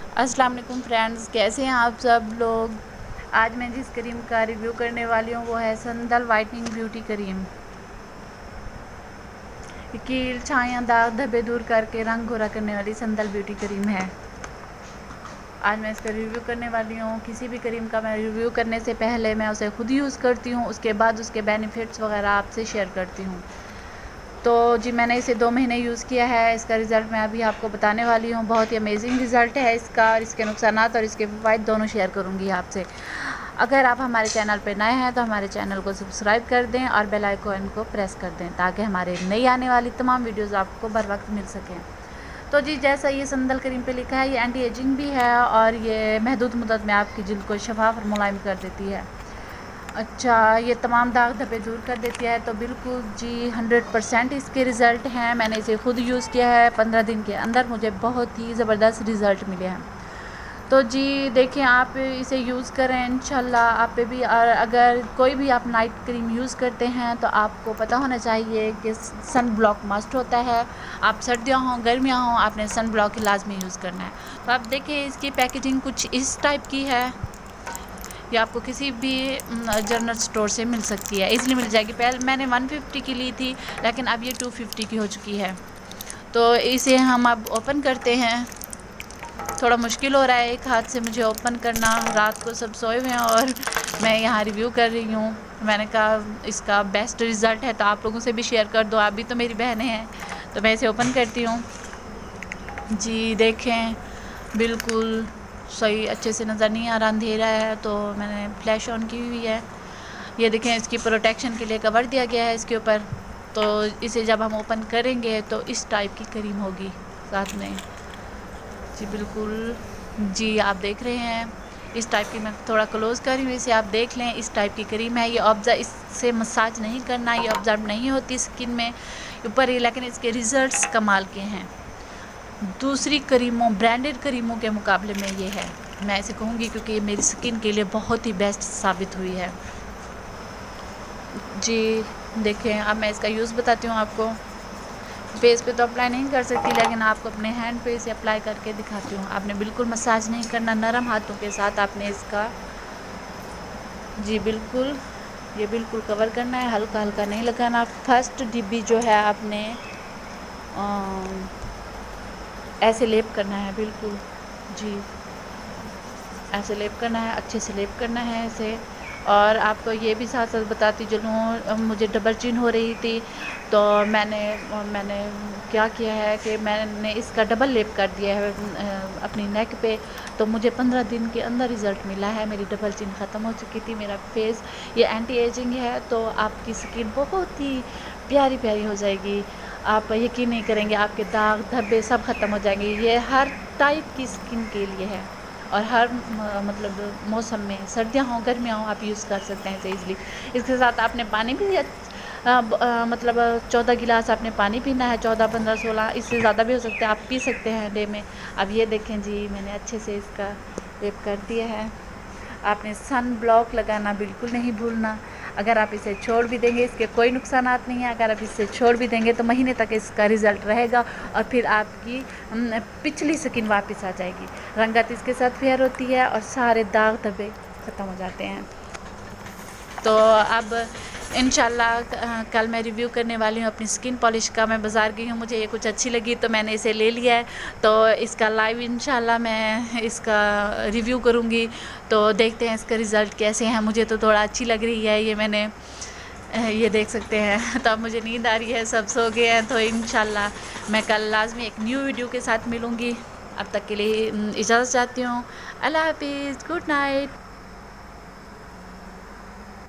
अस्सलाम वालेकुम फ्रेंड्स, कैसे हैं आप सब लोग। आज मैं जिस क्रीम का रिव्यू करने वाली हूँ वो है संदल वाइटनिंग ब्यूटी क्रीम। कील, छाया, दाग धब्बे दूर करके रंग गोरा करने वाली संदल ब्यूटी क्रीम है। आज मैं इसका रिव्यू करने वाली हूँ। किसी भी क्रीम का मैं रिव्यू करने से पहले मैं उसे खुद यूज़ करती हूँ, उसके बाद उसके बेनिफिट्स वगैरह आपसे शेयर करती हूँ। तो जी मैंने इसे 2 महीने यूज़ किया है। इसका रिज़ल्ट मैं अभी आपको बताने वाली हूँ। बहुत ही अमेजिंग रिज़ल्ट है इसका, और इसके नुकसानात और इसके फ़वाइद दोनों शेयर करूँगी आपसे। अगर आप हमारे चैनल पर नए हैं तो हमारे चैनल को सब्सक्राइब कर दें और बेल आइकन को प्रेस कर दें ताकि हमारे नई आने वाली तमाम वीडियोज़ आपको बर वक्त मिल सकें। तो जी जैसा ये संदल क्रीम पे लिखा है, ये एंटी एजिंग भी है और ये महदूद मुद्दत में आपकी जिल्द को शफाफ और मुलायम कर देती है। अच्छा, ये तमाम दाग धब्बे दूर कर देती है। तो बिल्कुल जी 100% इसके रिज़ल्ट हैं। मैंने इसे खुद यूज़ किया है। 15 दिन के अंदर मुझे बहुत ही ज़बरदस्त रिज़ल्ट मिले हैं। तो जी देखें, आप इसे यूज़ करें इंशाल्लाह आप पे भी। और अगर कोई भी आप नाइट क्रीम यूज़ करते हैं तो आपको पता होना चाहिए कि सन ब्लॉक मस्ट होता है। आप सर्दियाँ हों गर्मियाँ हों, आपने सन ब्लॉक लाजमी यूज़ करना है। तो आप देखें, इसकी पैकेजिंग कुछ इस टाइप की है। ये आपको किसी भी जनरल स्टोर से मिल सकती है, इजीली मिल जाएगी। पहले मैंने 150 की ली थी, लेकिन अब ये 250 की हो चुकी है। तो इसे हम अब ओपन करते हैं। थोड़ा मुश्किल हो रहा है एक हाथ से मुझे ओपन करना, रात को सब सोए हुए हैं और मैं यहाँ रिव्यू कर रही हूँ। मैंने कहा इसका बेस्ट रिज़ल्ट है तो आप लोगों से भी शेयर कर दो, आप भी तो मेरी बहनें हैं। तो मैं इसे ओपन करती हूँ। जी देखें, बिल्कुल सही अच्छे से नज़र नहीं आ रहा, अंधेरा है, तो मैंने फ्लैश ऑन की हुई है। ये देखें, इसकी प्रोटेक्शन के लिए कवर दिया गया है इसके ऊपर। तो इसे जब हम ओपन करेंगे तो इस टाइप की क्रीम होगी साथ में। जी बिल्कुल, जी आप देख रहे हैं इस टाइप की। मैं थोड़ा क्लोज़ कर रही हूँ इसे, आप देख लें इस टाइप की क्रीम है। ये ऑब्ज़र्व, इससे मसाज नहीं करना, ये ऑब्ज़र्व नहीं होती स्किन में ऊपर ही, लेकिन इसके रिज़ल्ट्स कमाल के हैं। दूसरी क्रीमों, ब्रांडेड क्रीमों के मुकाबले में ये है, मैं ऐसे कहूँगी, क्योंकि ये मेरी स्किन के लिए बहुत ही बेस्ट साबित हुई है। जी देखें, अब मैं इसका यूज़ बताती हूँ आपको। फेस पे तो अप्लाई नहीं कर सकती, लेकिन आपको अपने हैंड पे इसे अप्लाई करके दिखाती हूँ। आपने बिल्कुल मसाज नहीं करना, नरम हाथों के साथ आपने इसका, जी बिल्कुल, ये बिल्कुल कवर करना है, हल्का हल्का नहीं लगाना। फर्स्ट डिब्बी जो है आपने ऐसे लेप करना है, बिल्कुल जी ऐसे लेप करना है, अच्छे से लेप करना है इसे। और आपको ये भी साथ साथ बताती चलूँ, मुझे डबल चिन हो रही थी, तो मैंने क्या किया है कि मैंने इसका डबल लेप कर दिया है अपनी नेक पे। तो मुझे 15 दिन के अंदर रिज़ल्ट मिला है, मेरी डबल चिन ख़त्म हो चुकी थी। मेरा फेस ये एंटी एजिंग है, तो आपकी स्किन बहुत ही प्यारी प्यारी हो जाएगी। आप यकीन नहीं करेंगे, आपके दाग धब्बे सब ख़त्म हो जाएंगे। ये हर टाइप की स्किन के लिए है और हर मतलब मौसम में, सर्दियाँ हों गर्मियाँ हों, आप यूज़ कर सकते हैं इसे ईज़िली। इसके साथ आपने पानी भी मतलब 14 गिलास आपने पानी पीना है, 14, 15, 16, इससे ज़्यादा भी हो सकता है, आप पी सकते हैं डे में। अब ये देखें जी, मैंने अच्छे से इसका लेप कर दिया है। आपने सन ब्लॉक लगाना बिल्कुल नहीं भूलना। अगर आप इसे छोड़ भी देंगे, इसके कोई नुकसानात नहीं है। अगर आप इसे छोड़ भी देंगे तो महीने तक इसका रिज़ल्ट रहेगा और फिर आपकी पिछली स्किन वापस आ जाएगी। रंगत इसके साथ फेयर होती है और सारे दाग धब्बे ख़त्म हो जाते हैं। तो अब इंशाल्लाह कल मैं रिव्यू करने वाली हूँ अपनी स्किन पॉलिश का। मैं बाज़ार गई हूँ, मुझे ये कुछ अच्छी लगी तो मैंने इसे ले लिया है। तो इसका लाइव इंशाल्लाह मैं इसका रिव्यू करूँगी। तो देखते हैं इसका रिज़ल्ट कैसे हैं। मुझे तो थोड़ा अच्छी लग रही है ये। मैंने ये देख सकते हैं। तो अब मुझे नींद आ रही है, सब सो गए हैं। तो इंशाल्लाह मैं कल लाज़मी एक न्यू वीडियो के साथ मिलूँगी। अब तक के लिए इजाज़त चाहती हूँ। अल्लाह हाफिज़, गुड नाइट।